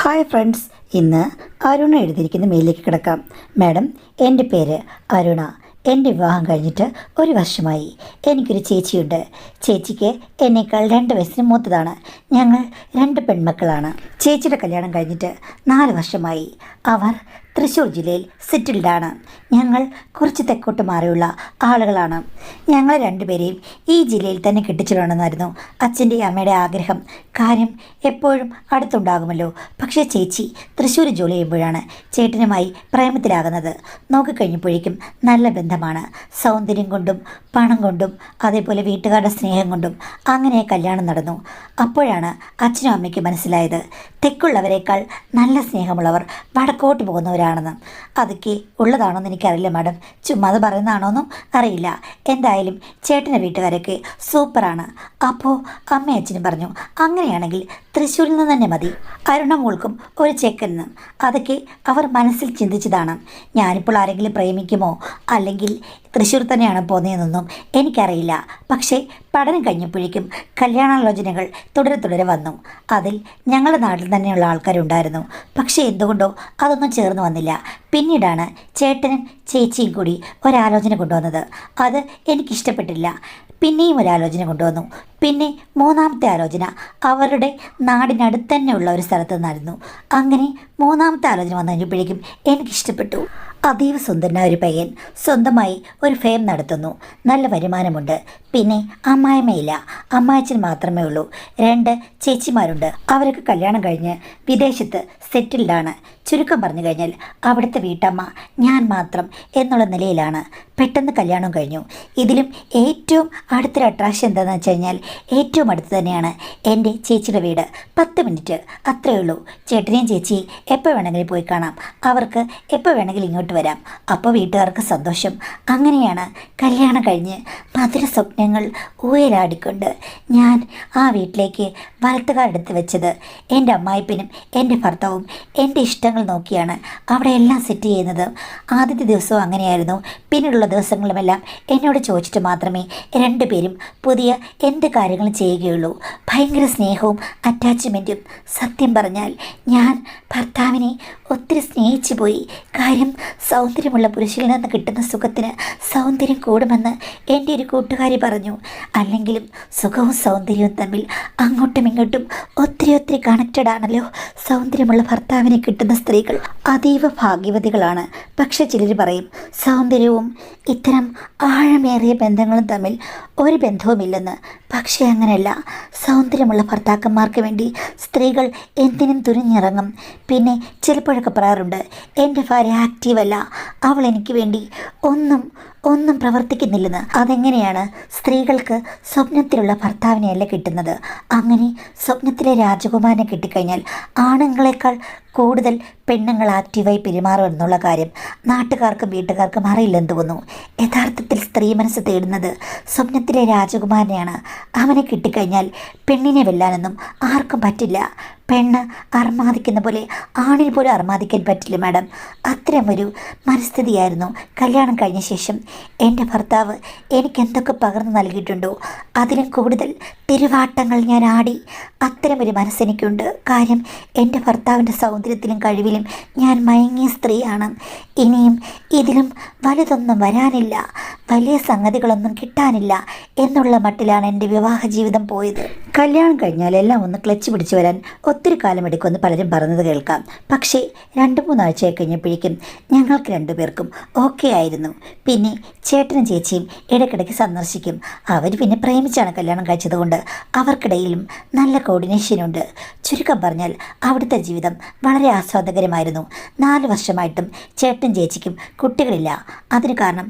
Hi friends, ഇന്ന് അരുണ എഴുതിയിരിക്കുന്ന മെയിലേക്ക് കിടക്കാം. മാഡം, എൻ്റെ പേര് അരുണ. എൻ്റെ വിവാഹം കഴിഞ്ഞിട്ട് 1 വർഷമായി. എനിക്കൊരു ചേച്ചിയുണ്ട്. ചേച്ചിക്ക് എന്നേക്കാൾ 2 വയസ്സിന് മൂത്തതാണ്. ഞങ്ങൾ 2 പെൺമക്കളാണ്. ചേച്ചിയുടെ കല്യാണം കഴിഞ്ഞിട്ട് 4 വർഷമായി. അവർ തൃശ്ശൂർ ജില്ലയിൽ സെറ്റിൽഡാണ്. ഞങ്ങൾ കുറച്ച് തെക്കോട്ട് മാറിയുള്ള ആളുകളാണ്. ഞങ്ങൾ 2 പേരെയും ഈ ജില്ലയിൽ തന്നെ കെട്ടിച്ചിടണമെന്നായിരുന്നു അച്ഛൻ്റെയും അമ്മയുടെ ആഗ്രഹം. കാര്യം എപ്പോഴും അടുത്തുണ്ടാകുമല്ലോ. പക്ഷേ ചേച്ചി തൃശ്ശൂർ ജോലി ചെയ്യുമ്പോഴാണ് ചേട്ടനുമായി പ്രേമത്തിലാകുന്നത്. നോക്കിക്കഴിഞ്ഞപ്പോഴേക്കും നല്ല ബന്ധമാണ്. സൗന്ദര്യം കൊണ്ടും പണം കൊണ്ടും അതേപോലെ വീട്ടുകാരുടെ സ്നേഹം കൊണ്ടും അങ്ങനെ കല്യാണം നടന്നു. അപ്പോഴാണ് അച്ഛനും അമ്മയ്ക്ക് മനസ്സിലായത് തെക്കുള്ളവരെക്കാൾ നല്ല സ്നേഹമുള്ളവർ വടക്കോട്ട് പോകുന്നവരാണെന്ന്. അതൊക്കെ ഉള്ളതാണോന്ന് എനിക്കറിയില്ല മാഡം, ചുമ്മാ അത് പറയുന്നതാണോന്നും അറിയില്ല. എന്തായാലും ചേട്ടൻ്റെ വീട്ടുകാരൊക്കെ സൂപ്പറാണ്. അപ്പോൾ അമ്മയും അച്ഛനും പറഞ്ഞു, അങ്ങനെയാണെങ്കിൽ തൃശ്ശൂരിൽ നിന്ന് തന്നെ മതി. അരുണ മോൾക്കും ഒരു ചെക്കനും. അതൊക്കെ അവർ മനസ്സിൽ ചിന്തിച്ചതാണ്. ഞാനിപ്പോൾ ആരെങ്കിലും പ്രേമിക്കുമോ അല്ലെങ്കിൽ തൃശ്ശൂർ തന്നെയാണ് പോകുന്നതെന്നൊന്നും എനിക്കറിയില്ല. പക്ഷേ പഠനം കഴിഞ്ഞപ്പോഴേക്കും കല്യാണാലോചനകൾ തുടരെ വന്നു. അതിൽ ഞങ്ങളുടെ നാട്ടിൽ തന്നെയുള്ള ആൾക്കാരുണ്ടായിരുന്നു. പക്ഷേ എന്തുകൊണ്ടോ അതൊന്നും ചേർന്ന് വന്നില്ല. പിന്നീടാണ് ചേട്ടനും ചേച്ചിയും കൂടി ഒരാലോചന കൊണ്ടുവന്നത്. അത് എനിക്കിഷ്ടപ്പെട്ടില്ല. പിന്നെയും ഒരാലോചന കൊണ്ടുവന്നു. പിന്നെ 3ാമത്തെ ആലോചന അവരുടെ നാടിനടുത്ത് തന്നെയുള്ള ഒരു സ്ഥലത്ത് നിന്നായിരുന്നു. അങ്ങനെ 3ാമത്തെ ആലോചന വന്നു കഴിഞ്ഞപ്പോഴേക്കും എനിക്കിഷ്ടപ്പെട്ടു. അതീവ സുന്ദരനായ ഒരു പയ്യൻ സ്വന്തമായി ഒരു ഫേം നടത്തുന്നു. നല്ല വരുമാനമുണ്ട്. പിന്നെ അമ്മായിമ്മയില്ല, അമ്മായച്ചൻ മാത്രമേ ഉള്ളൂ. 2 ചേച്ചിമാരുണ്ട്. അവരൊക്കെ കല്യാണം കഴിഞ്ഞ് വിദേശത്ത് സെറ്റിൽഡാണ്. ചുരുക്കം പറഞ്ഞു കഴിഞ്ഞാൽ അവിടുത്തെ വീട്ടമ്മ ഞാൻ മാത്രം എന്നുള്ള നിലയിലാണ്. പെട്ടെന്ന് കല്യാണം കഴിഞ്ഞു. ഇതിലും ഏറ്റവും അടുത്തൊരു അട്രാക്ഷൻ എന്താണെന്ന് വെച്ച് കഴിഞ്ഞാൽ ഏറ്റവും അടുത്ത് തന്നെയാണ് എൻ്റെ ചേച്ചിയുടെ വീട്. 10 മിനിറ്റ് അത്രയേ ഉള്ളൂ. ചേട്ടനെയും ചേച്ചി എപ്പോൾ വേണമെങ്കിലും പോയി കാണാം. അവർക്ക് എപ്പോൾ വേണമെങ്കിലും ഇങ്ങോട്ട് വരാം. അപ്പോൾ വീട്ടുകാർക്ക് സന്തോഷം. അങ്ങനെയാണ് കല്യാണം കഴിഞ്ഞ് മധുര സ്വപ്നങ്ങൾ ഉയരാടിക്കൊണ്ട് ഞാൻ ആ വീട്ടിലേക്ക് വലത്തുകാരെടുത്ത് വെച്ചത്. എൻ്റെ അമ്മായിപ്പനും എൻ്റെ ഭർത്താവും എൻ്റെ ഇഷ്ടങ്ങൾ നോക്കിയാണ് അവിടെ എല്ലാം സെറ്റ് ചെയ്യുന്നത്. ആദ്യത്തെ ദിവസവും അങ്ങനെയായിരുന്നു. പിന്നീടുള്ള ദിവസങ്ങളുമെല്ലാം എന്നോട് ചോദിച്ചിട്ട് മാത്രമേ 2 പേരും പുതിയ എന്ത് കാര്യങ്ങളും ചെയ്യുകയുള്ളൂ. ഭയങ്കര സ്നേഹവും അറ്റാച്ച്മെൻറ്റും. സത്യം പറഞ്ഞാൽ ഞാൻ ഭർത്താവിനെ ഒത്തിരി സ്നേഹിച്ചു പോയി. കാര്യം സൗന്ദര്യമുള്ള പുരുഷനിൽ നിന്ന് കിട്ടുന്ന സുഖത്തിന് സൗന്ദര്യം കൂടുമെന്ന് എൻ്റെ ഒരു കൂട്ടുകാരി പറഞ്ഞു. അല്ലെങ്കിലും സുഖവും സൗന്ദര്യവും തമ്മിൽ അങ്ങോട്ടും ഇങ്ങോട്ടും ഒത്തിരി കണക്റ്റഡ് ആണല്ലോ. സൗന്ദര്യമുള്ള ഭർത്താവിനെ കിട്ടുന്ന സ്ത്രീകൾ അതീവ ഭാഗ്യവതികളാണ്. പക്ഷെ ചിലർ പറയും സൗന്ദര്യവും ഇത്തരം ആഴമേറിയ ബന്ധങ്ങളും തമ്മിൽ ഒരു ബന്ധവുമില്ലെന്ന്. പക്ഷേ അങ്ങനെയല്ല. സൗന്ദര്യമുള്ള ഭർത്താക്കന്മാർക്ക് വേണ്ടി സ്ത്രീകൾ എന്തിനും തുനിഞ്ഞിറങ്ങും. പിന്നെ ചിലപ്പോഴൊക്കെ പറയാറുണ്ട്, എൻ്റെ ഭാര്യ ആക്റ്റീവല്ല, അവൾ എനിക്ക് വേണ്ടി ഒന്നും പ്രവർത്തിക്കുന്നില്ലെന്ന്. അതെങ്ങനെയാണ്? സ്ത്രീകൾക്ക് സ്വപ്നത്തിലുള്ള ഭർത്താവിനെയല്ല കിട്ടുന്നത്. അങ്ങനെ സ്വപ്നത്തിലെ രാജകുമാരനെ കിട്ടിക്കഴിഞ്ഞാൽ ആണുങ്ങളെക്കാൾ കൂടുതൽ പെണ്ണുങ്ങൾ ആക്റ്റീവായി പെരുമാറും എന്നുള്ള കാര്യം നാട്ടുകാർക്കും വീട്ടുകാർക്കും അറിയില്ലെന്ന് തോന്നുന്നു. യഥാർത്ഥത്തിൽ സ്ത്രീ മനസ്സ് തേടുന്നത് സ്വപ്നത്തിലെ രാജകുമാരനെയാണ്. അവനെ കിട്ടിക്കഴിഞ്ഞാൽ പെണ്ണിനെ വെല്ലാനൊന്നും ആർക്കും പറ്റില്ല. പെണ്ണ് അർമാദിക്കുന്ന പോലെ ആണിന് പോലും അർമാദിക്കാൻ പറ്റില്ല മാഡം. അത്തരമൊരു മനസ്ഥിതിയായിരുന്നു കല്യാണം കഴിഞ്ഞ ശേഷം എൻ്റെ ഭർത്താവ് എനിക്കെന്തൊക്കെ പകർന്നു നൽകിയിട്ടുണ്ടോ അതിലും കൂടുതൽ തിരുവാട്ടങ്ങൾ ഞാൻ ആടി. അത്തരമൊരു മനസ്സെനിക്കുണ്ട്. കാര്യം എൻ്റെ ഭർത്താവിൻ്റെ സൗന്ദര്യത്തിലും കഴിവിലും ഞാൻ മയങ്ങിയ സ്ത്രീയാണ്. ഇനിയും ഇതിലും വലുതൊന്നും വരാനില്ല, വലിയ സംഗതികളൊന്നും കിട്ടാനില്ല എന്നുള്ള മട്ടിലാണ് എൻ്റെ വിവാഹ ജീവിതം പോയത്. കല്യാണം കഴിഞ്ഞാൽ എല്ലാം ഒന്ന് ക്ലച്ച് പിടിച്ചു വരാൻ ഒത്തിരി കാലം എടുക്കുമെന്ന് പലരും പറഞ്ഞത് കേൾക്കാം. പക്ഷേ 2-3 ആഴ്ചയായി കഴിഞ്ഞപ്പോഴേക്കും ഞങ്ങൾക്ക് 2 പേർക്കും ഓക്കെ ആയിരുന്നു. പിന്നെ ചേട്ടനും ചേച്ചിയും ഇടയ്ക്കിടയ്ക്ക് സന്ദർശിക്കും. അവർ പിന്നെ പ്രേമിച്ചാണ് കല്യാണം കഴിച്ചതുകൊണ്ട് അവർക്കിടയിലും നല്ല കോർഡിനേഷനുണ്ട്. ചുരുക്കം പറഞ്ഞാൽ അവിടുത്തെ ജീവിതം വളരെ ആസ്വാദകരമായിരുന്നു. 4 വർഷമായിട്ടും ചേട്ടനും ചേച്ചിക്കും കുട്ടികളില്ല. അതിന് കാരണം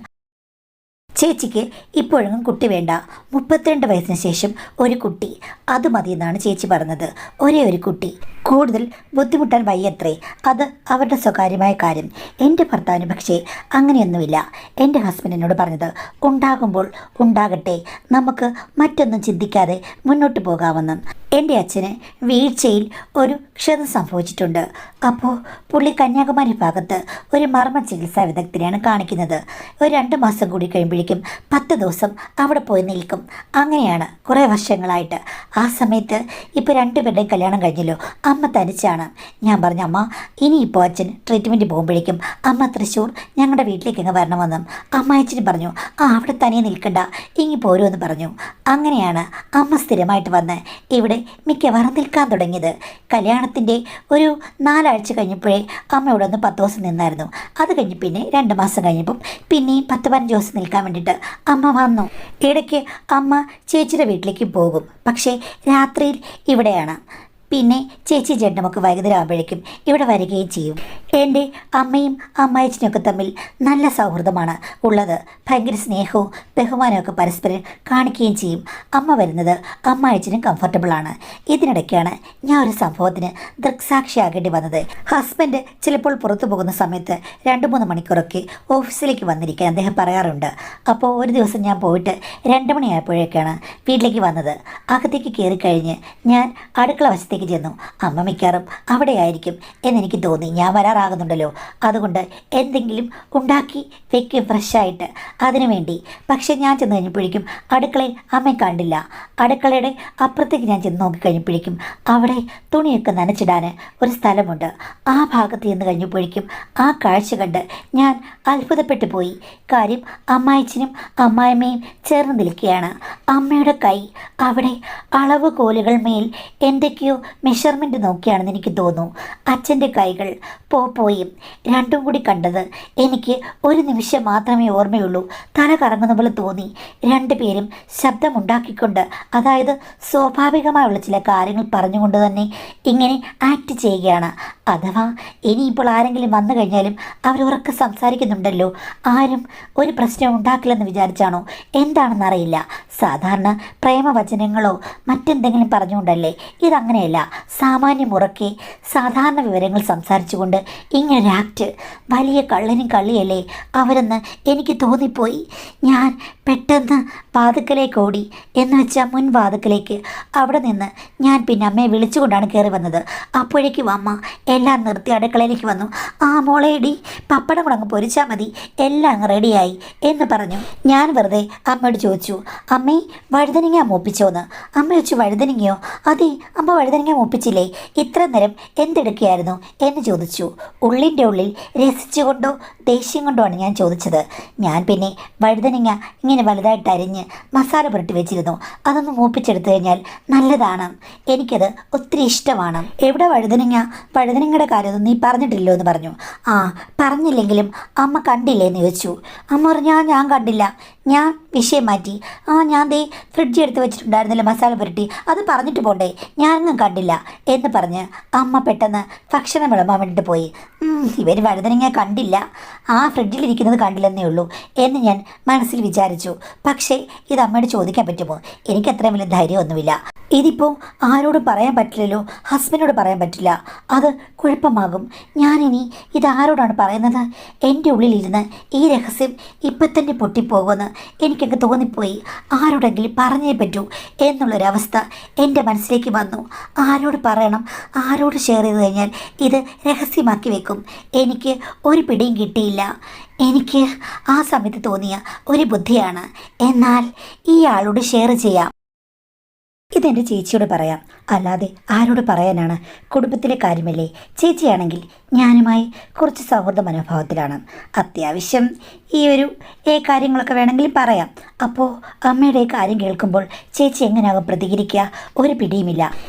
ചേച്ചിക്ക് ഇപ്പോഴെങ്കിലും കുട്ടി വേണ്ട. 32 വയസ്സിന് ശേഷം ഒരു കുട്ടി അത് മതിയെന്നാണ് ചേച്ചി പറഞ്ഞത്. ഒരേ ഒരു കുട്ടി. കൂടുതൽ ബുദ്ധിമുട്ടാൻ വയ്യത്രേ. അത് അവരുടെ സ്വകാര്യമായ കാര്യം. എൻ്റെ ഭർത്താവിന് പക്ഷേ അങ്ങനെയൊന്നുമില്ല. എൻ്റെ ഹസ്ബൻഡ് എന്നോട് പറഞ്ഞത്, ഉണ്ടാകുമ്പോൾ ഉണ്ടാകട്ടെ, നമുക്ക് മറ്റൊന്നും ചിന്തിക്കാതെ മുന്നോട്ട് പോകാമെന്ന്. എൻ്റെ അച്ഛന് വീഴ്ചയിൽ ഒരു ക്ഷതം സംഭവിച്ചിട്ടുണ്ട്. അപ്പോൾ പുള്ളി കന്യാകുമാരി ഭാഗത്ത് ഒരു മർമ്മ ചികിത്സാ വിദഗ്ധനെയാണ് കാണിക്കുന്നത്. ഒരു 2 മാസം കൂടി കഴിയുമ്പോഴേക്കും 10 ദിവസം അവിടെ പോയി നിൽക്കും. അങ്ങനെയാണ് കുറേ വർഷങ്ങളായിട്ട്. ആ സമയത്ത് ഇപ്പോൾ 2 പേരുടെയും കല്യാണം കഴിഞ്ഞല്ലോ. അമ്മ തനിച്ചാണ്. ഞാൻ പറഞ്ഞു, അമ്മ ഇനിയിപ്പോൾ അച്ഛൻ ട്രീറ്റ്മെൻറ്റ് പോകുമ്പോഴേക്കും അമ്മ തൃശ്ശൂർ ഞങ്ങളുടെ വീട്ടിലേക്ക് അങ്ങ് വരണമെന്നും. അമ്മ അച്ഛന് പറഞ്ഞു, അവിടെ തനിയെ നിൽക്കണ്ട, ഇങ്ങി പോരുമെന്ന് പറഞ്ഞു. അങ്ങനെയാണ് അമ്മ സ്ഥിരമായിട്ട് വന്ന് ഇവിടെ മിക്കവാറും നിൽക്കാൻ തുടങ്ങിയത്. കല്യാണത്തിൻ്റെ ഒരു 4 ആഴ്ച കഴിഞ്ഞപ്പോഴേ അമ്മയോട് ഒന്ന് 10 ദിവസം നിന്നായിരുന്നു. അത് കഴിഞ്ഞ് പിന്നെ 2 മാസം കഴിഞ്ഞപ്പം പിന്നെയും 10-15 ദിവസം നിൽക്കാൻ വേണ്ടിയിട്ട് അമ്മ വന്നു. ഇടയ്ക്ക് അമ്മ ചേച്ചിയുടെ വീട്ടിലേക്ക് പോകും, പക്ഷേ രാത്രിയിൽ ഇവിടെയാണ്. പിന്നെ ചേച്ചി ചേട്ടനുമൊക്കെ വൈകുന്നേരം ആകുമ്പോഴേക്കും ഇവിടെ വരികയും ചെയ്യും. എൻ്റെ അമ്മയും അമ്മായച്ചനൊക്കെ തമ്മിൽ നല്ല സൗഹൃദമാണ് ഉള്ളത്. ഭയങ്കര സ്നേഹവും ബഹുമാനമൊക്കെ പരസ്പരം കാണിക്കുകയും ചെയ്യും. അമ്മ വരുന്നത് അമ്മായച്ചനും കംഫർട്ടബിളാണ്. ഇതിനിടയ്ക്കാണ് ഞാൻ ഒരു സംഭവത്തിന് ദൃക്സാക്ഷിയാകേണ്ടി വന്നത്. ഹസ്ബൻഡ് ചിലപ്പോൾ പുറത്തു പോകുന്ന സമയത്ത് 2-3 മണിക്കൂറൊക്കെ ഓഫീസിലേക്ക് വന്നിരിക്കാൻ അദ്ദേഹം പറയാറുണ്ട്. അപ്പോൾ ഒരു ദിവസം ഞാൻ പോയിട്ട് 2 മണിയായപ്പോഴേക്കാണ് വീട്ടിലേക്ക് വന്നത്. അകത്തേക്ക് കയറിക്കഴിഞ്ഞ് ഞാൻ അടുക്കള വശത്തേക്ക് ചെന്നു. അമ്മ മിക്കാറും അവിടെ ആയിരിക്കും എന്നെനിക്ക് തോന്നി. ഞാൻ വരാറാകുന്നുണ്ടല്ലോ, അതുകൊണ്ട് എന്തെങ്കിലും ഉണ്ടാക്കി വെക്കും ഫ്രഷായിട്ട് അതിനു വേണ്ടി. പക്ഷേ ഞാൻ ചെന്ന് കഴിഞ്ഞപ്പോഴേക്കും അടുക്കളയിൽ അമ്മയെ കണ്ടില്ല. അടുക്കളയുടെ അപ്പുറത്തേക്ക് ഞാൻ ചെന്ന് നോക്കിക്കഴിഞ്ഞപ്പോഴേക്കും അവിടെ തുണിയൊക്കെ നനച്ചിടാൻ ഒരു സ്ഥലമുണ്ട്. ആ ഭാഗത്ത് ചെന്ന് കഴിഞ്ഞപ്പോഴേക്കും ആ കാഴ്ച കണ്ട് ഞാൻ അത്ഭുതപ്പെട്ടു പോയി. കാര്യം അമ്മായച്ചനും അമ്മായിമ്മയും ചേർന്ന് നിൽക്കുകയാണ്. അമ്മയുടെ കൈ അവിടെ അളവ് കോലുകൾ മേൽ എന്തൊക്കെയോ മെഷർമെൻറ്റ് നോക്കിയാണെന്ന് എനിക്ക് തോന്നുന്നു. അച്ഛൻ്റെ കൈകൾ പോയും രണ്ടും കൂടി കണ്ടത് എനിക്ക് ഒരു നിമിഷം മാത്രമേ ഓർമ്മയുള്ളൂ. തല കറങ്ങുന്ന പോലെ തോന്നി. 2 പേരും ശബ്ദമുണ്ടാക്കിക്കൊണ്ട്, അതായത് സ്വാഭാവികമായുള്ള ചില കാര്യങ്ങൾ പറഞ്ഞുകൊണ്ട് തന്നെ ഇങ്ങനെ ആക്ട് ചെയ്യുകയാണ്. അഥവാ ഇനിയിപ്പോൾ ആരെങ്കിലും വന്നു കഴിഞ്ഞാലും അവരുറക്കെ സംസാരിക്കുന്നുണ്ടല്ലോ, ആരും ഒരു പ്രശ്നം ഉണ്ടാക്കില്ലെന്ന് വിചാരിച്ചാണോ എന്താണെന്നറിയില്ല. സാധാരണ പ്രേമവചനങ്ങളോ മറ്റെന്തെങ്കിലും പറഞ്ഞുകൊണ്ടല്ലേ. ഇതങ്ങനെയല്ല. സാമാന്യം ഉറക്കെ സാധാരണ വിവരങ്ങൾ സംസാരിച്ചുകൊണ്ട് ഇങ്ങനൊരു ആക്ട്. വലിയ കള്ളനും കള്ളിയല്ലേ അവരെന്ന് എനിക്ക് തോന്നിപ്പോയി. ഞാൻ പെട്ടെന്ന് വാതുക്കലേക്ക് ഓടി, എന്ന് വെച്ചാൽ മുൻ വാതുക്കലേക്ക്. അവിടെ നിന്ന് ഞാൻ പിന്നെ അമ്മയെ വിളിച്ചുകൊണ്ടാണ് കയറി വന്നത്. അപ്പോഴേക്കും അമ്മ എല്ലാം നിർത്തി അടുക്കളയിലേക്ക് വന്നു. ആ മോളേടി, പപ്പടം കൂടെ അങ്ങ് പൊരിച്ചാൽ മതി, എല്ലാം അങ്ങ് റെഡിയായി എന്ന് പറഞ്ഞു. ഞാൻ വെറുതെ അമ്മയോട് ചോദിച്ചു, അമ്മേ വഴുതനങ്ങ മൂപ്പിച്ചോന്ന്. അമ്മ ചോദിച്ചു, വഴുതനങ്ങയോ? അതെ, അമ്മ വഴുതനങ്ങ മൂപ്പിച്ചില്ലേ? ഇത്ര നേരം എന്തെടുക്കുകയായിരുന്നു എന്ന് ചോദിച്ചു. ഉള്ളിൻ്റെ ഉള്ളിൽ രസിച്ചുകൊണ്ടോ ദേഷ്യം കൊണ്ടോ ആണ് ഞാൻ ചോദിച്ചത്. ഞാൻ പിന്നെ വഴുതനങ്ങ ഇങ്ങനെ വലുതായിട്ട് അരിഞ്ഞ് മസാല പുരട്ടി വെച്ചിരുന്നു. അതൊന്ന് മൂപ്പിച്ചെടുത്തു കഴിഞ്ഞാൽ നല്ലതാണ്, എനിക്കത് ഒത്തിരി ഇഷ്ടമാണ്. എവിടെ വഴുതനങ്ങ? വഴുതനങ്ങയുടെ കാര്യമൊന്നും നീ പറഞ്ഞിട്ടില്ലോ എന്ന് പറഞ്ഞു. ആ, പറഞ്ഞില്ലെങ്കിലും അമ്മ കണ്ടില്ലേ എന്ന് ചോദിച്ചു. അമ്മ പറഞ്ഞു, ഞാൻ കണ്ടില്ല, ഞാൻ വിഷയം മാറ്റി. ഞാൻ ദേ ഫ്രിഡ്ജ് എടുത്ത് വെച്ചിട്ടുണ്ടായിരുന്നില്ല മസാല പുരട്ടി, അത് പറഞ്ഞിട്ട് പോണ്ടേ, ഞാനൊന്നും കണ്ടില്ല എന്ന് പറഞ്ഞ് അമ്മ പെട്ടെന്ന് ഭക്ഷണം വിളമ്പാൻ വേണ്ടിയിട്ട് പോയി. ഇവർ വഴുതനങ്ങ കണ്ടില്ല, ആ ഫ്രിഡ്ജിലിരിക്കുന്നത് കണ്ടില്ലെന്നേ ഉള്ളൂ എന്ന് ഞാൻ മനസ്സിൽ വിചാരിച്ചു. പക്ഷേ ഇത് അമ്മയോട് ചോദിക്കാൻ പറ്റുമോ? എനിക്ക് അത്രയും വലിയ ധൈര്യമൊന്നുമില്ല. ഇതിപ്പോൾ ആരോടും പറയാൻ പറ്റില്ലല്ലോ, ഹസ്ബൻഡിനോട് പറയാൻ പറ്റില്ല, അത് കുഴപ്പമാകും. ഞാനിനി ഇതാരോടാണ് പറയുന്നത്? എൻ്റെ ഉള്ളിലിരുന്ന് ഈ രഹസ്യം ഇപ്പം തന്നെ പൊട്ടിപ്പോകുമെന്ന് എനിക്കങ്ങ് തോന്നിപ്പോയി. ആരോടെങ്കിലും പറഞ്ഞേ പറ്റൂ എന്നുള്ളൊരവസ്ഥ എൻ്റെ മനസ്സിലേക്ക് വന്നു. ആരോട് പറയണം, ആരോട് ഷെയർ ചെയ്ത് കഴിഞ്ഞാൽ ഇത് രഹസ്യമാക്കി വെക്കും? എനിക്ക് ഒരു പിടിയും കിട്ടിയില്ല. എനിക്ക് ആ സമയത്ത് തോന്നിയ ഒരു ബുദ്ധിയാണ്, എന്നാൽ ഈ ആളോട് ഷെയർ ചെയ്യാം. ഇതെൻ്റെ ചേച്ചിയോട് പറയാം, അല്ലാതെ ആരോട് പറയാനാണ്? കുടുംബത്തിലെ കാര്യമല്ലേ. ചേച്ചിയാണെങ്കിൽ ഞാനുമായി കുറച്ച് സൗഹൃദ മനോഭാവത്തിലാണ്. അത്യാവശ്യം ഈ കാര്യങ്ങളൊക്കെ വേണമെങ്കിൽ പറയാം. അപ്പോൾ അമ്മയുടെ കാര്യം കേൾക്കുമ്പോൾ ചേച്ചി എങ്ങനെയാകും പ്രതികരിക്കുക? ഒരു പിടിയുമില്ല.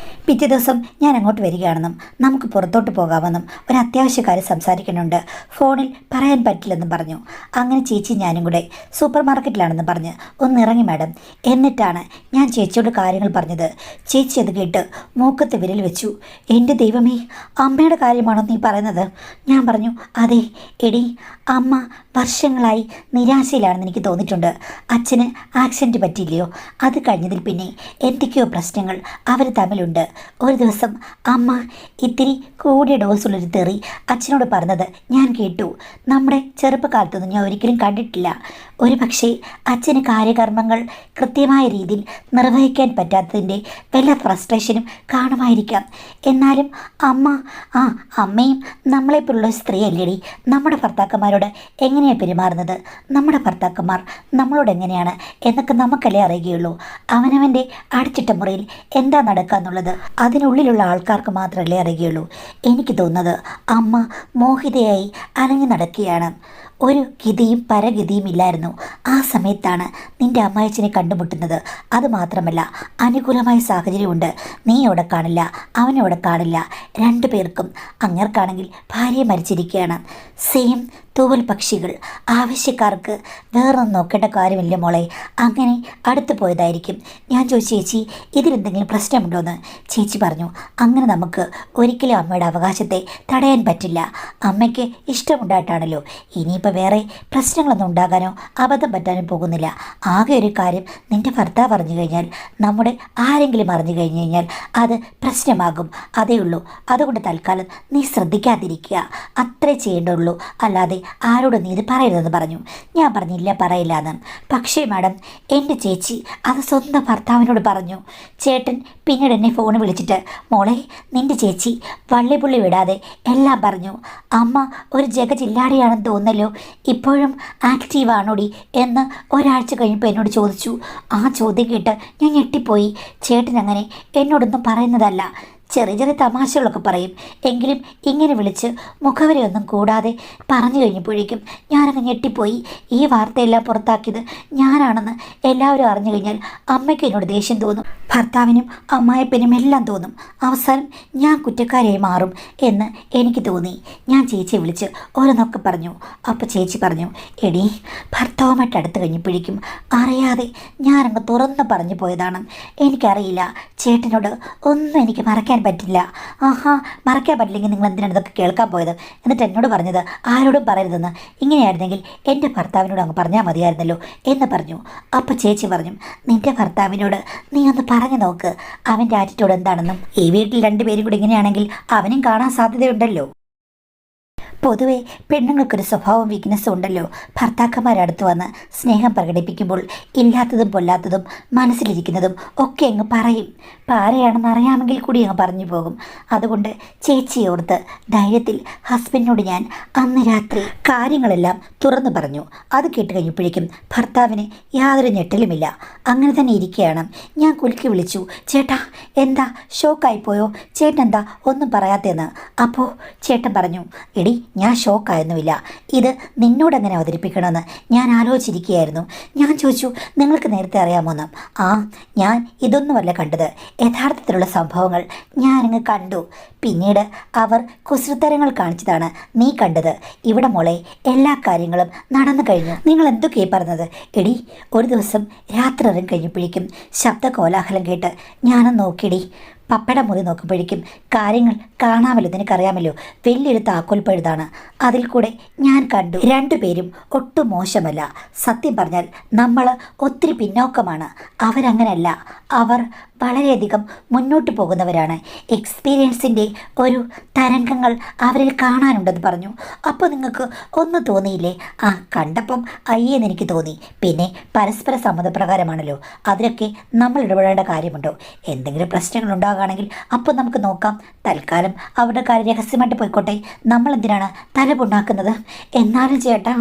പിറ്റേ ദിവസം ഞാൻ അങ്ങോട്ട് വരികയാണെന്നും നമുക്ക് പുറത്തോട്ട് പോകാമെന്നും ഒരു അത്യാവശ്യ കാര്യം സംസാരിക്കുന്നുണ്ട്, ഫോണിൽ പറയാൻ പറ്റില്ലെന്നും പറഞ്ഞു. അങ്ങനെ ചേച്ചി ഞാനും കൂടെ സൂപ്പർ മാർക്കറ്റിലാണെന്ന് പറഞ്ഞ് ഒന്നിറങ്ങി മാഡം. എന്നിട്ടാണ് ഞാൻ ചേച്ചിയോട് കാര്യങ്ങൾ പറഞ്ഞത്. ചേച്ചി അത് കേട്ട് മൂക്കത്ത് വിരൽ വെച്ചു. എൻ്റെ ദൈവമേ, അമ്മയുടെ കാര്യമാണോ നീ പറയുന്നത്? പറയുന്നത്? ഞാൻ പറഞ്ഞു, അതെ എടി, അമ്മ വർഷങ്ങളായി നിരാശയിലാണെന്ന് എനിക്ക് തോന്നിയിട്ടുണ്ട്. അച്ഛന് ആക്സിഡൻറ്റ് പറ്റിയില്ലയോ, അത് കഴിഞ്ഞതിൽ പിന്നെ എന്തൊക്കെയോ പ്രശ്നങ്ങൾ അവർ തമ്മിലുണ്ട്. ഒരു ദിവസം അമ്മ ഇത്തിരി കൂടിയ ഡോസുള്ളൊരു തെറി അച്ഛനോട് പറഞ്ഞത് ഞാൻ കേട്ടു. നമ്മുടെ ചെറുപ്പകാലത്തൊന്നും ഞാൻ ഒരിക്കലും കണ്ടിട്ടില്ല. ഒരു പക്ഷേ അച്ഛന് കാര്യകർമ്മങ്ങൾ കൃത്യമായ രീതിയിൽ നിർവഹിക്കാൻ പറ്റാത്തതിൻ്റെ വല്ല ഫ്രസ്ട്രേഷനും കാണുമായിരിക്കാം. എന്നാലും അമ്മയും നമ്മളെപ്പോലുള്ള സ്ത്രീ അല്ലേടി. നമ്മുടെ ഭർത്താക്കന്മാരോട് എങ്ങനെയാണ് പെരുമാറുന്നത്, നമ്മുടെ ഭർത്താക്കന്മാർ നമ്മളോട് എങ്ങനെയാണ് എന്നൊക്കെ നമുക്കല്ലേ അറിയുകയുള്ളൂ. അവനവൻ്റെ അടച്ചിട്ട മുറിയിൽ എന്താ നടക്കുക എന്നുള്ളത് അതിനുള്ളിലുള്ള ആൾക്കാർക്ക് മാത്രമല്ലേ അറിയുകയുള്ളൂ. എനിക്ക് തോന്നുന്നത് അമ്മ മോഹിതയായി അലഞ്ഞു നടക്കുകയാണ്. ഒരു ഗതിയും പരഗതിയും ഇല്ലായിരുന്നു. ആ സമയത്താണ് നിന്റെ അമ്മായച്ചനെ കണ്ടുമുട്ടുന്നത്. അതുമാത്രമല്ല, അനുകൂലമായ സാഹചര്യമുണ്ട്. നീ അവിടെ കാണില്ല, അവനവിടെ കാണില്ല. രണ്ടു പേർക്കും. അങ്ങർക്കാണെങ്കിൽ ഭാര്യ മരിച്ചിരിക്കുകയാണ്. സെയിം തൂവൽ പക്ഷികൾ. ആവശ്യക്കാർക്ക് വേറൊന്നും നോക്കേണ്ട കാര്യമില്ല മോളെ. അങ്ങനെ അടുത്ത് പോയതായിരിക്കും. ഞാൻ ചോദിച്ചു, ചേച്ചി ഇതിലെന്തെങ്കിലും പ്രശ്നമുണ്ടോയെന്ന്. ചേച്ചി പറഞ്ഞു, അങ്ങനെ നമുക്ക് ഒരിക്കലും അമ്മയുടെ അവകാശത്തെ തടയാൻ പറ്റില്ല. അമ്മയ്ക്ക് ഇഷ്ടമുണ്ടായിട്ടാണല്ലോ. ഇനിയിപ്പോൾ വേറെ പ്രശ്നങ്ങളൊന്നും ഉണ്ടാകാനോ അബദ്ധം പറ്റാനും പോകുന്നില്ല. ആകെ ഒരു കാര്യം, നിൻ്റെ ഭർത്താവ് അറിഞ്ഞു കഴിഞ്ഞാൽ, നമ്മുടെ ആരെങ്കിലും അറിഞ്ഞു കഴിഞ്ഞു കഴിഞ്ഞാൽ അത് പ്രശ്നമാകും. അതേ ഉള്ളൂ. അതുകൊണ്ട് തൽക്കാലം നീ ശ്രദ്ധിക്കാതിരിക്കുക. അത്രേ ചെയ്യേണ്ടുള്ളൂ. അല്ലാതെ ആരോടും നീ ഇത് പറയരുതെന്ന് പറഞ്ഞു. ഞാൻ പറഞ്ഞില്ല, പറയില്ല എന്ന്. പക്ഷേ മാഡം, എൻ്റെ ചേച്ചി അത് സ്വന്തം ഭർത്താവിനോട് പറഞ്ഞു. ചേട്ടൻ പിന്നീട് എന്നെ ഫോൺ വിളിച്ചിട്ട്, മോളെ നിൻ്റെ ചേച്ചി വള്ളിപുള്ളി വിടാതെ എല്ലാം പറഞ്ഞു. അമ്മ ഒരു ജഗജില്ലാടിയാണെന്ന് തോന്നല്ലോ, ഇപ്പോഴും ആക്റ്റീവാണോടി എന്ന് ഒരാഴ്ച കഴിഞ്ഞപ്പോൾ എന്നോട് ചോദിച്ചു. ആ ചോദ്യം കേട്ട് ഞാൻ ഞെട്ടിപ്പോയി. ചേട്ടൻ അങ്ങനെ എന്നോടൊന്നും പറയുന്നതല്ല. ചെറിയ ചെറിയ തമാശകളൊക്കെ പറയും. എങ്കിലും ഇങ്ങനെ വിളിച്ച് മുഖവരെയൊന്നും കൂടാതെ പറഞ്ഞു കഴിഞ്ഞപ്പോഴേക്കും ഞാനങ്ങ് ഞെട്ടിപ്പോയി. ഈ വാർത്തയെല്ലാം പുറത്താക്കിയത് ഞാനാണെന്ന് എല്ലാവരും അറിഞ്ഞു കഴിഞ്ഞാൽ അമ്മയ്ക്ക് എന്നോട് ദേഷ്യം തോന്നും, ഭർത്താവിനും അമ്മായപ്പനും എല്ലാം തോന്നും. അവസാനം ഞാൻ കുറ്റക്കാരിയായി മാറും എന്ന് എനിക്ക് തോന്നി. ഞാൻ ചേച്ചിയെ വിളിച്ച് ഓരോന്നൊക്കെ പറഞ്ഞു. അപ്പോൾ ചേച്ചി പറഞ്ഞു, എടി ഭർത്താവുമായിട്ട് അടുത്ത് കഴിഞ്ഞപ്പോഴേക്കും അറിയാതെ ഞാനങ്ങ് തുറന്ന് പറഞ്ഞു പോയതാണ്. എനിക്കറിയില്ല, ചേട്ടനോട് ഒന്നും എനിക്ക് മറക്കാൻ പറ്റില്ല. മറക്കാൻ പറ്റില്ലെങ്കിൽ നിങ്ങൾ എന്തിനാണ് ഇതൊക്കെ കേൾക്കാൻ പോയത്? എന്നിട്ട് എന്നോട് പറഞ്ഞത് ആരോടും പറയരുതെന്ന്. ഇങ്ങനെയായിരുന്നെങ്കിൽ എൻ്റെ ഭർത്താവിനോട് അങ്ങ് പറഞ്ഞാൽ മതിയായിരുന്നല്ലോ എന്ന് പറഞ്ഞു. അപ്പോൾ ചേച്ചി പറഞ്ഞു, നിൻ്റെ ഭർത്താവിനോട് നീ ഒന്ന് പറഞ്ഞു നോക്ക്, അവൻ്റെ ആറ്റിറ്റ്യൂഡ് എന്താണെന്നും. ഈ വീട്ടിൽ രണ്ടുപേരും കൂടി ഇങ്ങനെയാണെങ്കിൽ അവനും കാണാൻ സാധ്യതയുണ്ടല്ലോ. പൊതുവെ പെണ്ണുങ്ങൾക്കൊരു സ്വഭാവം വീക്ക്നെസ്സും ഉണ്ടല്ലോ. ഭർത്താക്കന്മാരടുത്ത് വന്ന് സ്നേഹം പ്രകടിപ്പിക്കുമ്പോൾ ഇല്ലാത്തതും പൊല്ലാത്തതും മനസ്സിലിരിക്കുന്നതും ഒക്കെ അങ്ങ് പറയും. പാരയാണെന്ന് അറിയാമെങ്കിൽ കൂടി അങ്ങ് പറഞ്ഞു പോകും. അതുകൊണ്ട് ചേച്ചിയോർത്ത് ധൈര്യത്തിൽ ഹസ്ബൻഡിനോട് ഞാൻ അന്ന് രാത്രി കാര്യങ്ങളെല്ലാം തുറന്നു പറഞ്ഞു. അത് കേട്ട് കഴിഞ്ഞപ്പോഴേക്കും ഭർത്താവിന് യാതൊരു ഞെട്ടലുമില്ല. അങ്ങനെ തന്നെ ഇരിക്കുകയാണ്. ഞാൻ കുലുക്കി വിളിച്ചു, ചേട്ടാ എന്താ ഷോക്കായിപ്പോയോ? ചേട്ടൻ എന്താ ഒന്നും പറയാത്തതെന്ന്. അപ്പോൾ ചേട്ടൻ പറഞ്ഞു, എടി ഞാൻ ഷോക്കായൊന്നുമില്ല, ഇത് നിന്നോടെങ്ങനെ അവതരിപ്പിക്കണമെന്ന് ഞാൻ ആലോചിച്ചിരിക്കുകയായിരുന്നു. ഞാൻ ചോദിച്ചു, നിങ്ങൾക്ക് നേരത്തെ അറിയാമോന്ന്. ഞാൻ ഇതൊന്നുമല്ല കണ്ടത്, യഥാർത്ഥത്തിലുള്ള സംഭവങ്ങൾ ഞാനങ്ങ് കണ്ടു. പിന്നീട് അവർ കുസൃത്തരങ്ങൾ കാണിച്ചതാണ് നീ കണ്ടത്. ഇവിടെ മോളെ എല്ലാ കാര്യങ്ങളും നടന്നു കഴിഞ്ഞു. നിങ്ങൾ എന്തൊക്കെയായി പറഞ്ഞത്? എടി ഒരു ദിവസം രാത്രി ഇറങ്ങി കഴിഞ്ഞപ്പോഴേക്കും ശബ്ദ കോലാഹലം കേട്ട് ഞാനൊന്ന് നോക്കിയടി. പപ്പയുടെ മുറി നോക്കുമ്പോഴേക്കും കാര്യങ്ങൾ കാണാമല്ലോ, നിനക്കറിയാമല്ലോ, വലിയൊരു താക്കോൽ പഴുതാണ്. അതിൽ കൂടെ ഞാൻ കണ്ടു രണ്ടുപേരും ഒട്ടും മോശമല്ല. സത്യം പറഞ്ഞാൽ നമ്മൾ ഒത്തിരി പിന്നോക്കമാണ്. അവരങ്ങനല്ല, അവർ വളരെയധികം മുന്നോട്ട് പോകുന്നവരാണ്. എക്സ്പീരിയൻസിൻ്റെ ഒരു തരംഗങ്ങൾ അവരിൽ കാണാനുണ്ടെന്ന് പറഞ്ഞു. അപ്പോൾ നിങ്ങൾക്ക് ഒന്നും തോന്നിയില്ലേ? കണ്ടപ്പം അയ്യെന്ന് എനിക്ക് തോന്നി. പിന്നെ പരസ്പര സമ്മതപ്രകാരമാണല്ലോ, അതിലൊക്കെ നമ്മൾ ഇടപെടേണ്ട കാര്യമുണ്ടോ? എന്തെങ്കിലും പ്രശ്നങ്ങൾ ഉണ്ടാകുകയാണെങ്കിൽ അപ്പോൾ നമുക്ക് നോക്കാം. തൽക്കാലം അവരുടെ കാര്യം രഹസ്യമായിട്ട് പോയിക്കോട്ടെ. നമ്മളെന്തിനാണ് തലപുണ്ണാക്കുന്നത്? എന്നാലും ചേട്ടാ,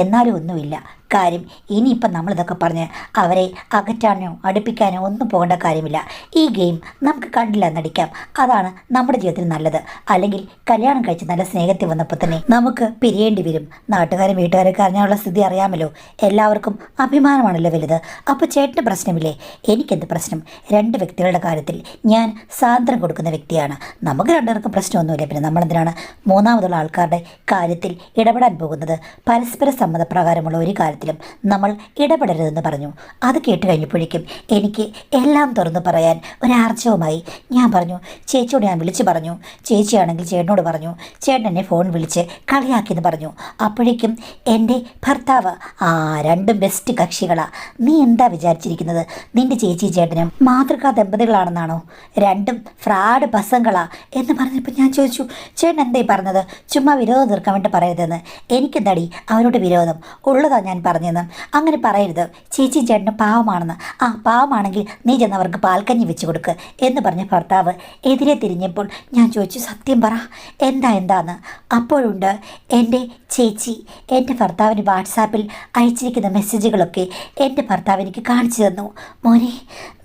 എന്നാലും ഒന്നുമില്ല കാര്യം. ഇനിയിപ്പം നമ്മളിതൊക്കെ പറഞ്ഞ് അവരെ അകറ്റാനോ അടുപ്പിക്കാനോ ഒന്നും പോകേണ്ട കാര്യമില്ല. ഈ ഗെയിം നമുക്ക് കണ്ടില്ല നടിക്കാം, അതാണ് നമ്മുടെ ജീവിതത്തിൽ നല്ലത്. അല്ലെങ്കിൽ കല്യാണം കഴിച്ച് നല്ല സ്നേഹത്തിൽ വന്നപ്പോൾ തന്നെ നമുക്ക് പിരിയേണ്ടി വരും. നാട്ടുകാരും വീട്ടുകാരൊക്കെ അറിഞ്ഞാലുള്ള സ്ഥിതി അറിയാമല്ലോ. എല്ലാവർക്കും അഭിമാനമാണല്ലോ വലുത്. അപ്പോൾ ചേട്ടന് പ്രശ്നമില്ലേ? എനിക്കെന്ത് പ്രശ്നം? രണ്ട് വ്യക്തികളുടെ കാര്യത്തിൽ ഞാൻ സ്വാതന്ത്ര്യം കൊടുക്കുന്ന വ്യക്തിയാണ്. നമുക്ക് രണ്ടുപേർക്കും പ്രശ്നമൊന്നുമില്ല. പിന്നെ നമ്മളെന്തിനാണ് മൂന്നാമതുള്ള ആൾക്കാരുടെ കാര്യത്തിൽ ഇടപെടാൻ പോകുന്നത്? പരസ്പര സമ്മതപ്രകാരമുള്ള ഒരു കാര്യത്തിൽ കാര്യത്തിലും നമ്മൾ ഇടപെടരുതെന്ന് പറഞ്ഞു. അത് കേട്ട് കഴിഞ്ഞപ്പോഴേക്കും എനിക്ക് എല്ലാം തുറന്നു പറയാൻ ഒരാർജവുമായി. ഞാൻ പറഞ്ഞു, ചേച്ചിയോട് ഞാൻ വിളിച്ചു പറഞ്ഞു, ചേച്ചിയാണെങ്കിൽ ചേട്ടനോട് പറഞ്ഞു, ചേട്ടൻ എന്നെ ഫോൺ വിളിച്ച് കളിയാക്കിയെന്ന് പറഞ്ഞു. അപ്പോഴേക്കും എൻ്റെ ഭർത്താവ്, രണ്ടും ബെസ്റ്റ് കക്ഷികളാ. നീ എന്താ വിചാരിച്ചിരിക്കുന്നത്? നിൻ്റെ ചേച്ചി ചേട്ടനും മാതൃകാ ദമ്പതികളാണെന്നാണോ? രണ്ടും ഫ്രാഡ് പസങ്ങളാ എന്ന് പറഞ്ഞപ്പോൾ ഞാൻ ചോദിച്ചു, ചേട്ടൻ എന്തായി പറഞ്ഞത്? ചുമ്മാ വിരോധം തീർക്കാൻ വേണ്ടി പറയരുതെന്ന്. എനിക്കെന്താടി അവരോട് വിരോധം? ഉള്ളതാ ഞാൻ പറഞ്ഞതെന്ന്. അങ്ങനെ പറയരുത്. ചേച്ചി ചേട്ടന് പാവമാണെന്ന്. പാവമാണെങ്കിൽ നീ ചെന്ന് അവർക്ക് പാൽക്കഞ്ഞി വെച്ച് കൊടുക്ക് എന്ന് പറഞ്ഞ ഭർത്താവ് എതിരെ തിരിഞ്ഞപ്പോൾ ഞാൻ ചോദിച്ചു, സത്യം പറ, എന്താന്ന്? അപ്പോഴുണ്ട് എൻ്റെ ചേച്ചി എൻ്റെ ഭർത്താവിന് വാട്സാപ്പിൽ അയച്ചിരിക്കുന്ന മെസ്സേജുകളൊക്കെ എൻ്റെ ഭർത്താവ് എനിക്ക് കാണിച്ചു തന്നു. മോനെ,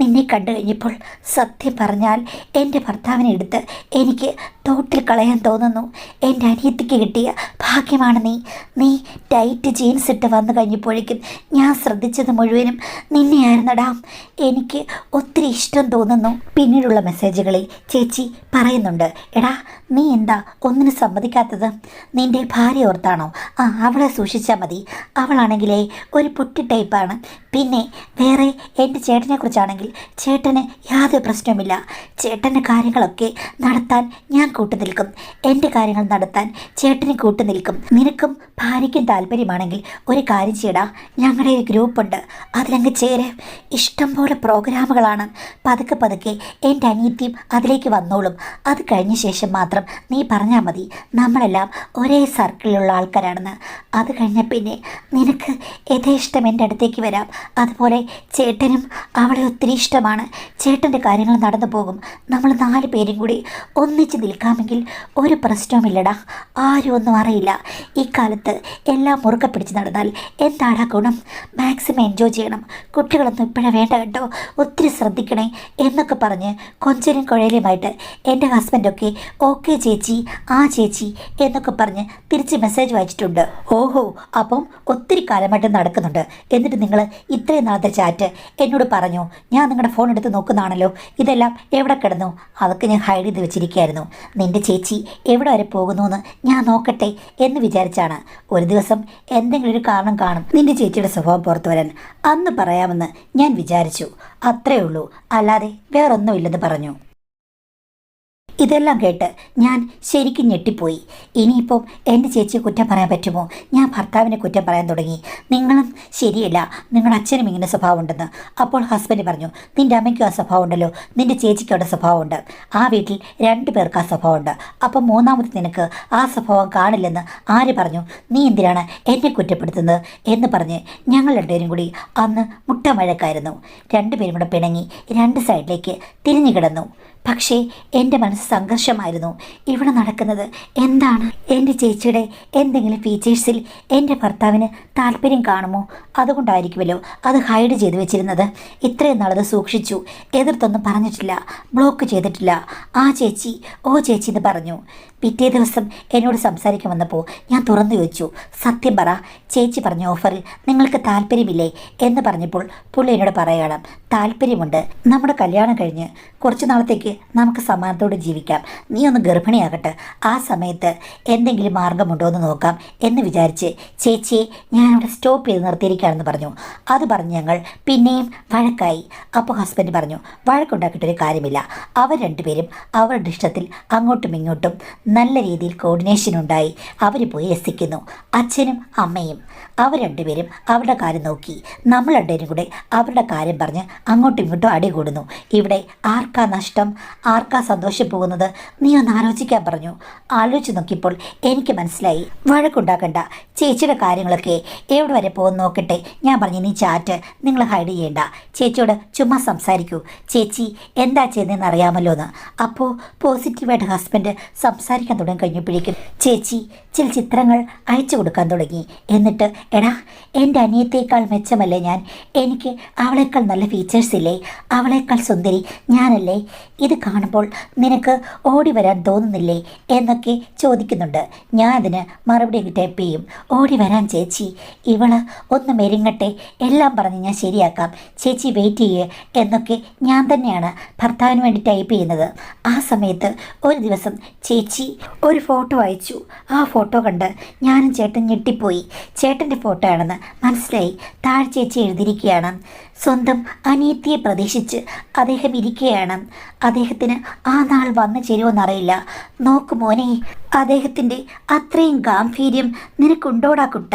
നിന്നെ കണ്ടു കഴിഞ്ഞപ്പോൾ സത്യം പറഞ്ഞാൽ എൻ്റെ ഭർത്താവിനെ എടുത്ത് എനിക്ക് തോട്ടിൽ കളയാൻ തോന്നുന്നു. എൻ്റെ അനിയത്തിക്ക് കിട്ടിയ ഭാഗ്യമാണ് നീ ടൈറ്റ് ജീൻസ് ഇട്ട് വന്നു കഴിഞ്ഞപ്പോഴേക്കും ഞാൻ ശ്രദ്ധിച്ചത് മുഴുവനും നിന്നെയായിരുന്നടാ. എനിക്ക് ഒത്തിരി ഇഷ്ടം തോന്നുന്നു. പിന്നീടുള്ള മെസ്സേജുകളിൽ ചേച്ചി പറയുന്നുണ്ട്, എടാ നീ എന്താ ഒന്നിനും സമ്മതിക്കാത്തത്? നിൻ്റെ ഭാര്യ ഓർത്താണോ? അവളെ സൂക്ഷിച്ചാൽ മതി. അവളാണെങ്കിലേ ഒരു പൊട്ടി ടൈപ്പാണ്. പിന്നെ വേറെ എൻ്റെ ചേട്ടനെക്കുറിച്ചാണെങ്കിൽ ചേട്ടന് യാതൊരു പ്രശ്നവുമില്ല. ചേട്ടൻ്റെ കാര്യങ്ങളൊക്കെ നടത്താൻ ഞാൻ കൂട്ടുനിൽക്കും. എൻ്റെ കാര്യങ്ങൾ നടത്താൻ ചേട്ടന് കൂട്ടുനിൽക്കും. നിനക്കും ഭാര്യയ്ക്കും താല്പര്യമാണെങ്കിൽ ഒരു കാര്യം ചെയ്യടാ, ഞങ്ങളുടെ ഒരു ഗ്രൂപ്പുണ്ട്, അതിലങ്ങ് ചേര്. ഇഷ്ടംപോലെ പ്രോഗ്രാമുകളാണ്. പതുക്കെ എൻ്റെ അനിയത്തിയും അതിലേക്ക് വന്നോളും. അത് കഴിഞ്ഞ ശേഷം മാത്രം നീ പറഞ്ഞാൽ മതി. നമ്മളെല്ലാം ഒരേ സർക്കിളിലുള്ള ആൾക്കാരാണെന്ന്. അത് കഴിഞ്ഞ പിന്നെ നിനക്ക് യഥേഷ്ടം എൻ്റെ അടുത്തേക്ക് വരാം. അതുപോലെ ചേട്ടനും അവളെ ഒത്തിരി ഇഷ്ടമാണ്. ചേട്ടൻ്റെ കാര്യങ്ങൾ നടന്നു പോകും. നമ്മൾ 4 പേരും കൂടി ഒന്നിച്ച് നിൽക്കാമെങ്കിൽ ഒരു പ്രശ്നവുമില്ലടാ. ആരും ഒന്നും അറിയില്ല. ഈ കാലത്ത് എല്ലാം മുറുക്കെ പിടിച്ച് നടന്നാൽ എന്താടാ ഗുണം? മാക്സിമം എൻജോയ് ചെയ്യണം. കുട്ടികളൊന്നും ഇപ്പോഴേ വേണ്ട കേട്ടോ, ഒത്തിരി ശ്രദ്ധിക്കണേ എന്നൊക്കെ പറഞ്ഞ് കൊഞ്ചലും കുഴയിലുമായിട്ട് എൻ്റെ ഹസ്ബൻഡൊക്കെ ഓക്കെ ചേച്ചി, ചേച്ചി എന്നൊക്കെ പറഞ്ഞ് തിരിച്ച് മെസ്സേജ് വായിച്ചിട്ടുണ്ട്. ഓഹോ, അപ്പം ഒത്തിരി കാലമായിട്ട് നടക്കുന്നുണ്ട്. എന്നിട്ട് നിങ്ങൾ ഇത്രയും നാളത്തെ ചാറ്റ് എന്നോട് പറഞ്ഞു. ഞാൻ നിങ്ങളുടെ ഫോൺ എടുത്ത് നോക്കുന്നതാണല്ലോ. ഇതെല്ലാം എവിടെ കിടന്നു? അതൊക്കെ ഞാൻ ഹൈഡ് ചെയ്ത് വെച്ചിരിക്കുകയായിരുന്നു. നിൻ്റെ ചേച്ചി എവിടെ വരെ പോകുന്നു ഞാൻ നോക്കട്ടെ എന്ന് വിചാരിച്ചാണ്. ഒരു ദിവസം എന്തെങ്കിലും ഒരു കാരണം കാണും നിൻ്റെ ചേച്ചിയുടെ സ്വഭാവം പുറത്തു വരാൻ. അന്ന് പറയാമെന്ന് ഞാൻ വിചാരിച്ചു. അത്രേ ഉള്ളൂ, അല്ലാതെ വേറൊന്നുമില്ലെന്ന് പറഞ്ഞു. ഇതെല്ലാം കേട്ട് ഞാൻ ശരിക്കും ഞെട്ടിപ്പോയി. ഇനിയിപ്പം എൻ്റെ ചേച്ചിയെ കുറ്റം പറയാൻ പറ്റുമോ? ഞാൻ ഭർത്താവിനെ കുറ്റം പറയാൻ തുടങ്ങി. നിങ്ങളും ശരിയല്ല, നിങ്ങളുടെ അച്ഛനും ഇങ്ങനെ സ്വഭാവം ഉണ്ടെന്ന്. അപ്പോൾ ഹസ്ബൻഡ് പറഞ്ഞു, നിൻ്റെ അമ്മയ്ക്കും ആ സ്വഭാവം ഉണ്ടല്ലോ, നിൻ്റെ ചേച്ചിക്കും അവിടെ സ്വഭാവമുണ്ട്. ആ വീട്ടിൽ 2 പേർക്ക് ആ സ്വഭാവമുണ്ട്. അപ്പം മൂന്നാമത് നിനക്ക് ആ സ്വഭാവം കാണില്ലെന്ന് ആര് പറഞ്ഞു? നീ എന്തിനാണ് എന്നെ കുറ്റപ്പെടുത്തുന്നത് എന്ന് പറഞ്ഞ് ഞങ്ങൾ 2 പേരും കൂടി അന്ന് മുട്ടമഴക്കായിരുന്നു. 2 പേരും കൂടെ പിണങ്ങി 2 സൈഡിലേക്ക് തിരിഞ്ഞു കിടന്നു. പക്ഷേ എൻ്റെ മനസ്സ് സംഘർഷമായിരുന്നു. ഇവിടെ നടക്കുന്നത് എന്താണ്? എൻ്റെ ചേച്ചിയുടെ എന്തെങ്കിലും ഫീച്ചേഴ്സിൽ എൻ്റെ ഭർത്താവിന് താല്പര്യം കാണുമോ? അതുകൊണ്ടായിരിക്കുമല്ലോ അത് ഹൈഡ് ചെയ്ത് വെച്ചിരുന്നത്. ഇത്രയും നാളത് സൂക്ഷിച്ചു. എതിർത്തൊന്നും പറഞ്ഞിട്ടില്ല, ബ്ലോക്ക് ചെയ്തിട്ടില്ല. ചേച്ചി ചേച്ചി എന്ന് പറഞ്ഞു. പിറ്റേ ദിവസം എന്നോട് സംസാരിക്കാൻ വന്നപ്പോൾ ഞാൻ തുറന്നു ചോദിച്ചു, സത്യം പറ, ചേച്ചി പറഞ്ഞ ഓഫറിൽ നിങ്ങൾക്ക് താല്പര്യമില്ലേ എന്ന് പറഞ്ഞപ്പോൾ പുള്ളി എന്നോട് പറയുകയാണ്, താല്പര്യമുണ്ട്. നമ്മുടെ കല്യാണം കഴിഞ്ഞ് കുറച്ച് നാളത്തേക്ക് നമുക്ക് സമാനത്തോടെ ജീവിക്കാം. നീ ഒന്ന് ഗർഭിണിയാകട്ടെ, ആ സമയത്ത് എന്തെങ്കിലും മാർഗമുണ്ടോ എന്ന് നോക്കാം എന്ന് വിചാരിച്ച് ചേച്ചിയെ ഞാനവിടെ സ്റ്റോപ്പ് ചെയ്ത് നിർത്തിയിരിക്കുകയാണെന്ന് പറഞ്ഞു. അത് പറഞ്ഞ് ഞങ്ങൾ പിന്നെയും വഴക്കായി. അപ്പോൾ ഹസ്ബൻഡ് പറഞ്ഞു, വഴക്കുണ്ടാക്കിയിട്ടൊരു കാര്യമില്ല. അവർ 2 പേരും അവരുടെ ഇഷ്ടത്തിൽ അങ്ങോട്ടും ഇങ്ങോട്ടും നല്ല രീതിയിൽ കോർഡിനേഷൻ ഉണ്ടായി. അവർ പോയി രസിക്കുന്നു. അച്ഛനും അമ്മയും അവർ 2 പേരും അവരുടെ കാര്യം നോക്കി. നമ്മൾ 2 പേരും കൂടെ അവരുടെ കാര്യം പറഞ്ഞ് അങ്ങോട്ടും ഇങ്ങോട്ടും അടി കൂടുന്നു. ഇവിടെ ആർക്കാ നഷ്ടം, ആർക്കാ സന്തോഷം പോകുന്നത്? നീ ഒന്ന് ആലോചിക്കാൻ പറഞ്ഞു. ആലോചിച്ച് നോക്കിയപ്പോൾ എനിക്ക് മനസ്സിലായി, വഴക്കുണ്ടാക്കണ്ട, ചേച്ചിയുടെ കാര്യങ്ങളൊക്കെ എവിടെ വരെ പോകുന്ന നോക്കട്ടെ. ഞാൻ പറഞ്ഞു, നീ ചാറ്റ് നിങ്ങൾ ഹൈഡ് ചെയ്യേണ്ട, ചേച്ചിയോട് ചുമ്മാ സംസാരിക്കൂ, ചേച്ചി എന്താ ചെയ്യുന്നതെന്ന് അറിയാമല്ലോ എന്ന്. അപ്പോൾ പോസിറ്റീവായിട്ട് ഹസ്ബൻഡ് സംസാരിക്കാൻ തുടങ്ങി കഴിഞ്ഞപ്പോഴേക്കും ചേച്ചി ചില ചിത്രങ്ങൾ അയച്ചു കൊടുക്കാൻ തുടങ്ങി. എന്നിട്ട്, എടാ എൻ്റെ അനിയത്തേക്കാൾ മെച്ചമല്ലേ ഞാൻ? എനിക്ക് അവളേക്കാൾ നല്ല ഫീച്ചേഴ്സ് ഇല്ലേ? അവളേക്കാൾ സുന്ദരി ഞാനല്ലേ? ഇത് കാണുമ്പോൾ നിനക്ക് ഓടി വരാൻ തോന്നുന്നില്ലേ എന്നൊക്കെ ചോദിക്കുന്നുണ്ട്. ഞാൻ അതിന് മറുപടി ടൈപ്പ് ചെയ്യും, ഓടി വരാൻ ചേച്ചി, ഇവള് ഒന്ന് മെരുങ്ങട്ടെ, എല്ലാം പറഞ്ഞ് ഞാൻ ശരിയാക്കാം, ചേച്ചി വെയിറ്റ് ചെയ്യേ എന്നൊക്കെ ഞാൻ തന്നെയാണ് ഭർത്താവിന് വേണ്ടി ടൈപ്പ് ചെയ്യുന്നത്. ആ സമയത്ത് ഒരു ദിവസം ചേച്ചി ചേച്ചി ഒരു ഫോട്ടോ അയച്ചു. ആ ഫോട്ടോ കണ്ട് ഞാനും ചേട്ടൻ ഞെട്ടിപ്പോയി. ചേട്ടൻ്റെ ഫോട്ടോ ആണെന്ന് മനസ്സിലായി. താഴെ ചേച്ചി എഴുതിയിരിക്കുകയാണ്, സ്വന്തം അനിയത്തിയെ പ്രതീക്ഷിച്ച് അദ്ദേഹം ഇരിക്കുകയാണ്. അദ്ദേഹത്തിന് ആ നാൾ വന്നു ചേരുമെന്നറിയില്ല. നോക്കു മോനെ, അദ്ദേഹത്തിൻ്റെ അത്രയും ഗാംഭീര്യം നിനക്കുണ്ടോടാ കുട്ട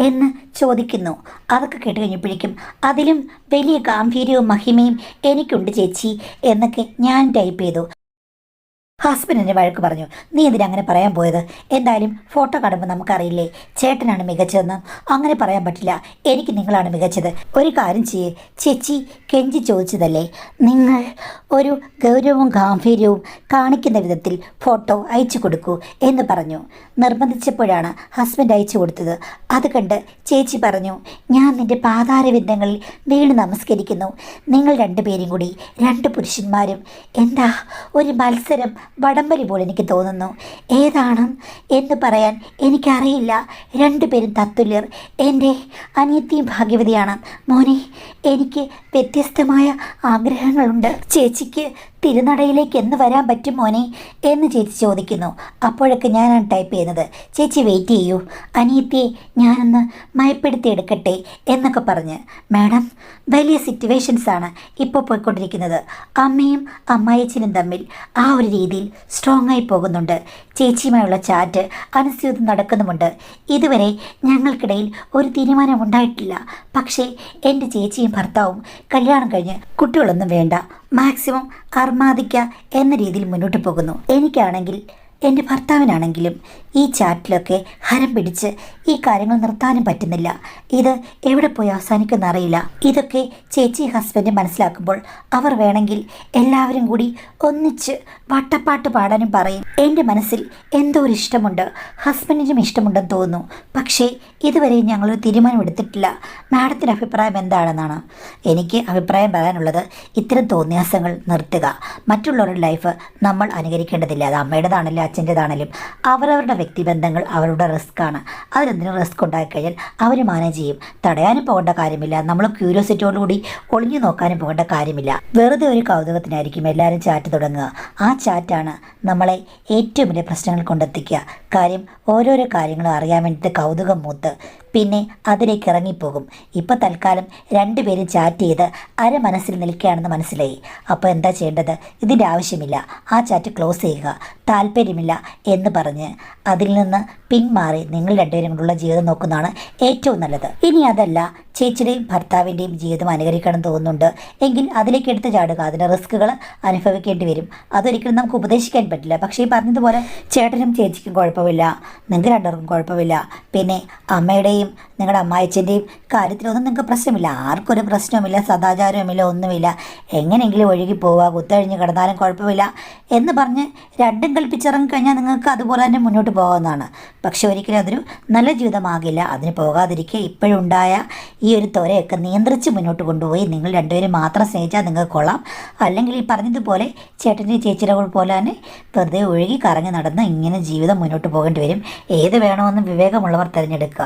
എന്ന് ചോദിക്കുന്നു. അതൊക്കെ കേട്ട് കഴിഞ്ഞപ്പോഴേക്കും അതിലും വലിയ ഗാംഭീര്യവും മഹിമയും എനിക്കുണ്ട് ചേച്ചി എന്നൊക്കെ ഞാൻ ടൈപ്പ് ചെയ്തു. ഹസ്ബൻഡ് എന്നെ വഴക്ക് പറഞ്ഞു. നീ എന്തിനാ അങ്ങനെ പറയാൻ പോയത്? എന്തായാലും ഫോട്ടോ കാണുമ്പോൾ നമുക്കറിയില്ലേ ചേട്ടനാണ് മികച്ചതെന്ന്. അങ്ങനെ പറയാൻ പറ്റില്ല, എനിക്ക് നിങ്ങളാണ് മികച്ചത്. ഒരു കാര്യം ചെയ്യേ, ചേച്ചി കെഞ്ചി ചോദിച്ചതല്ലേ, നിങ്ങൾ ഒരു ഗൗരവവും ഗാംഭീര്യവും കാണിക്കുന്ന വിധത്തിൽ ഫോട്ടോ അയച്ചു കൊടുക്കൂ എന്ന് പറഞ്ഞു. നിർബന്ധിച്ചപ്പോഴാണ് ഹസ്ബൻഡ് അയച്ചു കൊടുത്തത്. അത് കണ്ട് ചേച്ചി പറഞ്ഞു, ഞാൻ നിൻ്റെ പാതാരവിന്ദങ്ങളിൽ വീണ് നമസ്കരിക്കുന്നു. നിങ്ങൾ രണ്ടുപേരും കൂടി, രണ്ട് പുരുഷന്മാരും, എന്താ ഒരു മത്സരം, വടംവലി പോലെ എനിക്ക് തോന്നുന്നു. ഏതാണ് എന്ന് പറയാൻ എനിക്കറിയില്ല. രണ്ടുപേരും തത്തുല്യർ. എൻ്റെ അനിയത്തിയും ഭാഗ്യവതിയാണ്. മോനെ, എനിക്ക് വ്യത്യസ്തമായ ആഗ്രഹങ്ങളുണ്ട്. ചേച്ചിക്ക് തിരുനടയിലേക്ക് എന്ന് വരാൻ പറ്റും മോനെ എന്ന് ചേച്ചി ചോദിക്കുന്നു. അപ്പോഴൊക്കെ ഞാനാണ് ടൈപ്പ് ചെയ്യുന്നത്, ചേച്ചി വെയിറ്റ് ചെയ്യൂ, അനിയത്തിയെ ഞാനൊന്ന് മയപ്പെടുത്തി എടുക്കട്ടെ എന്നൊക്കെ പറഞ്ഞ്. മാഡം, വലിയ സിറ്റുവേഷൻസാണ് ഇപ്പോൾ പോയിക്കൊണ്ടിരിക്കുന്നത്. അമ്മയും അമ്മായച്ചനും തമ്മിൽ ആ ഒരു രീതിയിൽ സ്ട്രോങ് ആയി പോകുന്നുണ്ട്. ചേച്ചിയുമായുള്ള ചാറ്റ് അനുസ്യൂതം നടക്കുന്നുമുണ്ട്. ഇതുവരെ ഞങ്ങൾക്കിടയിൽ ഒരു തീരുമാനമുണ്ടായിട്ടില്ല. പക്ഷേ എൻ്റെ ചേച്ചിയും ഭർത്താവും കല്യാണം കഴിഞ്ഞ് കുട്ടികളൊന്നും വേണ്ട, മാക്സിമം അർമാദിക്ക എന്ന രീതിയിൽ മുന്നോട്ട് പോകുന്നു. എനിക്കാണെങ്കിൽ എൻ്റെ ഭർത്താവിനാണെങ്കിലും ഈ ചാറ്റിലൊക്കെ ഹരം പിടിച്ച് ഈ കാര്യങ്ങൾ നിർത്താനും പറ്റുന്നില്ല. ഇത് എവിടെ പോയി അവസാനിക്കുമെന്ന് അറിയില്ല. ഇതൊക്കെ ചേച്ചി ഹസ്ബൻഡ് മനസ്സിലാക്കുമ്പോൾ അവർ വേണമെങ്കിൽ എല്ലാവരും കൂടി ഒന്നിച്ച് വട്ടപ്പാട്ട് പാടാനും പറയും. എൻ്റെ മനസ്സിൽ എന്തോ ഒരു ഇഷ്ടമുണ്ട്, ഹസ്ബൻഡിനും ഇഷ്ടമുണ്ടെന്ന് തോന്നുന്നു. പക്ഷേ ഇതുവരെ ഞങ്ങളൊരു തീരുമാനം എടുത്തിട്ടില്ല. മാഡത്തിൻ്റെ അഭിപ്രായം എന്താണെന്നാണ്? എനിക്ക് അഭിപ്രായം പറയാനുള്ളത്, ഇത്തരം തോന്നിയാസങ്ങൾ നിർത്തുക. മറ്റുള്ളവരുടെ ലൈഫ് നമ്മൾ അനുകരിക്കേണ്ടതില്ല. അത് അമ്മയുടേതാണല്ലോ അച്ഛൻ്റെതാണേലും അവരവരുടെ വ്യക്തിബന്ധങ്ങൾ അവരുടെ റിസ്ക്കാണ്. അതിലെന്തിനും റിസ്ക് ഉണ്ടായിക്കഴിഞ്ഞാൽ അവർ മാനേജ് ചെയ്യും. തടയാനും പോകേണ്ട കാര്യമില്ല. നമ്മൾ ക്യൂരിയോസിറ്റിയോടുകൂടി ഒളിഞ്ഞു നോക്കാനും പോകേണ്ട കാര്യമില്ല. വെറുതെ ഒരു കൗതുകത്തിനായിരിക്കും എല്ലാവരും ചാറ്റ് തുടങ്ങുക. ആ ചാറ്റാണ് നമ്മളെ ഏറ്റവും വലിയ പ്രശ്നങ്ങൾ കൊണ്ടെത്തിക്കുക. കാര്യം ഓരോരോ കാര്യങ്ങളും അറിയാൻ വേണ്ടിയിട്ട് കൗതുകം മൂത്ത് പിന്നെ അതിലേക്ക് ഇറങ്ങിപ്പോകും. ഇപ്പോൾ തൽക്കാലം രണ്ടുപേരും ചാറ്റ് ചെയ്ത് മനസ്സിൽ നിൽക്കുകയാണെന്ന് മനസ്സിലായി. അപ്പോൾ എന്താ ചെയ്യേണ്ടത്? ഇതിൻ്റെ ആവശ്യമില്ല, ആ ചാറ്റ് ക്ലോസ് ചെയ്യുക, താല്പര്യമില്ല എന്ന് പറഞ്ഞ് അതിൽ നിന്ന് പിന്മാറി നിങ്ങൾ രണ്ടുപേരും കൊണ്ടുള്ള ജീവിതം നോക്കുന്നതാണ് ഏറ്റവും നല്ലത്. ഇനി അതല്ല, ചേച്ചിയുടെയും ഭർത്താവിൻ്റെയും ജീവിതം അനുകരിക്കണം തോന്നുന്നുണ്ട് എങ്കിൽ അതിലേക്ക് എടുത്ത് ചാടുക. അതിൻ്റെ റിസ്കുകൾ അനുഭവിക്കേണ്ടി വരും. അതൊരിക്കലും നമുക്ക് ഉപദേശിക്കാൻ പറ്റില്ല. പക്ഷേ ഈ പറഞ്ഞതുപോലെ ചേട്ടനും ചേച്ചിക്കും കുഴപ്പമില്ല, നിങ്ങൾക്ക് രണ്ടുപേർക്കും കുഴപ്പമില്ല. പിന്നെ അമ്മയുടെയും നിങ്ങളുടെ അമ്മായച്ചൻ്റെയും കാര്യത്തിലൊന്നും നിങ്ങൾക്ക് പ്രശ്നമില്ല. ആർക്കൊരു പ്രശ്നവുമില്ല, സദാചാരവുമില്ല, ഒന്നുമില്ല. എങ്ങനെയെങ്കിലും ഒഴുകി പോവുക, കുത്തഴിഞ്ഞ് കിടന്നാലും കുഴപ്പമില്ല എന്ന് പറഞ്ഞ് രണ്ടും കൽപ്പിച്ചിറങ്ങിക്കഴിഞ്ഞാൽ നിങ്ങൾക്ക് അതുപോലെ തന്നെ മുന്നോട്ട് പോകാവുന്നതാണ്. പക്ഷെ ഒരിക്കലും അതൊരു നല്ല ജീവിതമാകില്ല. അതിന് പോകാതിരിക്കുക. ഇപ്പോഴുണ്ടായ ഈ ഒരു ത്വരയൊക്കെ നിയന്ത്രിച്ച് മുന്നോട്ട് കൊണ്ടുപോയി നിങ്ങൾ രണ്ടുപേരും മാത്രം സ്നേഹിച്ചാൽ നിങ്ങൾക്ക് കൊള്ളാം. അല്ലെങ്കിൽ ഈ പറഞ്ഞതുപോലെ ചേട്ടൻ്റെയും ചേച്ചിയുടെ പോലെ തന്നെ വെറുതെ ഒഴുകി കറങ്ങി നടന്ന് ഇങ്ങനെ ജീവിതം മുന്നോട്ട് പോകേണ്ടി വരും. ഏത് വേണമെന്ന് വിവേകമുള്ളവർ തിരഞ്ഞെടുക്കുക.